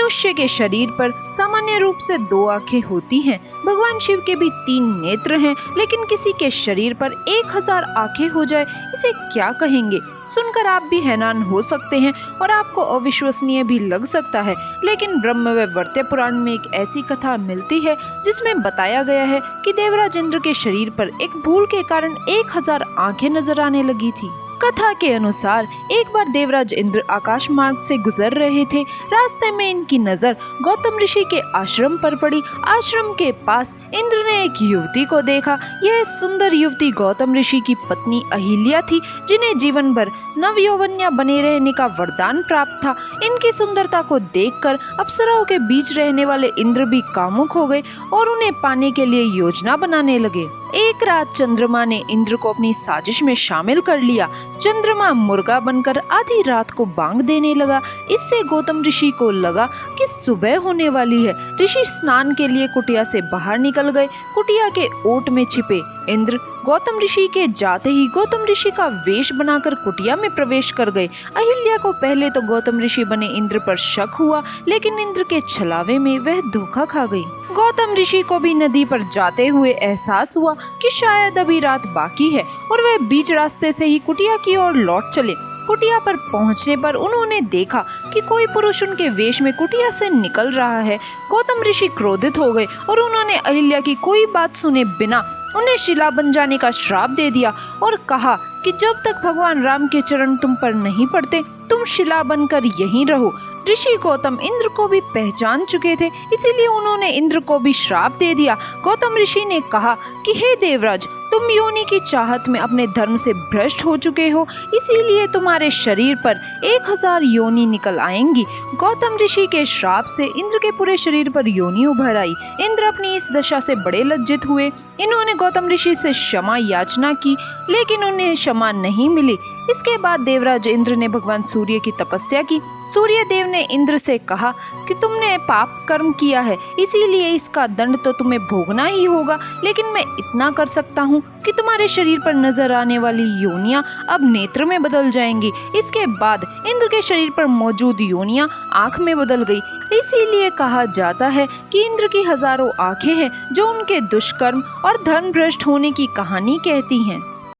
मनुष्य के शरीर पर सामान्य रूप से 2 आंखें होती हैं। भगवान शिव के भी 3 नेत्र हैं, लेकिन किसी के शरीर पर 1000 आंखें हो जाए, इसे क्या कहेंगे? सुनकर आप भी हैरान हो सकते हैं और आपको अविश्वसनीय भी लग सकता है, लेकिन ब्रह्म व वर्त्य पुराण में एक ऐसी कथा मिलती है जिसमें बताया गया है कि देवराज इंद्र के शरीर पर एक भूल के कारण 1000 आंखें नजर आने लगी थी। कथा के अनुसार एक बार देवराज इंद्र आकाश मार्ग से गुजर रहे थे। रास्ते में इनकी नजर गौतम ऋषि के आश्रम पर पड़ी। आश्रम के पास इंद्र ने एक युवती को देखा। यह सुंदर युवती गौतम ऋषि की पत्नी अहिल्या थी, जिन्हें जीवन भर नवयौवन्या बने रहने का वरदान प्राप्त था। इनकी सुंदरता को देखकर अप्सराओं के बीच रहने वाले इंद्र भी कामुक हो गए और उन्हें पाने के लिए योजना बनाने लगे। एक रात चंद्रमा ने इंद्र को अपनी साजिश में शामिल कर लिया। चंद्रमा मुर्गा बनकर आधी रात को बांग देने लगा। इससे गौतम ऋषि को लगा कि सुबह होने वाली है। ऋषि स्नान के लिए कुटिया से बाहर निकल गए। कुटिया के ओट में छिपे इंद्र गौतम ऋषि के जाते ही गौतम ऋषि का वेश बनाकर कुटिया में प्रवेश कर गए। अहिल्या को पहले तो गौतम ऋषि बने इंद्र पर शक हुआ, लेकिन इंद्र के छलावे में वह धोखा खा गई। गौतम ऋषि को भी नदी पर जाते हुए एहसास हुआ कि शायद अभी रात बाकी है और वह बीच रास्ते से ही कुटिया की ओर लौट चले। कुटिया पर पहुंचने पर उन्होंने देखा कि कोई पुरुष उनके वेश में कुटिया से निकल रहा है। गौतम ऋषि क्रोधित हो गए और उन्होंने अहिल्या की कोई बात सुने बिना उन्हें शिला बन जाने का श्राप दे दिया और कहा कि जब तक भगवान राम के चरण तुम पर नहीं पड़ते, तुम शिला बनकर यहीं रहो। ऋषि गौतम इंद्र को भी पहचान चुके थे, इसीलिए उन्होंने इंद्र को भी श्राप दे दिया। गौतम ऋषि ने कहा कि हे देवराज, तुम योनि की चाहत में अपने धर्म से भ्रष्ट हो चुके हो, इसीलिए तुम्हारे शरीर पर 1000 योनि निकल आएंगी। गौतम ऋषि के श्राप से इंद्र के पूरे शरीर पर योनि उभर आई। इंद्र अपनी इस दशा से बड़े लज्जित हुए। इन्होंने गौतम ऋषि से क्षमा याचना की, लेकिन उन्हें क्षमा नहीं मिली। इसके बाद देवराज इंद्र ने भगवान सूर्य की तपस्या की। सूर्य देव ने इंद्र से कहा कि तुमने पाप कर्म किया है, इसीलिए इसका दंड तो तुम्हें भोगना ही होगा, लेकिन मैं इतना कर सकता हूँ कि तुम्हारे शरीर पर नजर आने वाली योनियां अब नेत्र में बदल जाएंगी। इसके बाद इंद्र के शरीर पर मौजूद योनियां आंख में बदल गई। इसीलिए कहा जाता है कि इंद्र की हजारों आंखें हैं, जो उनके दुष्कर्म और धर्म भ्रष्ट होने की कहानी कहती हैं।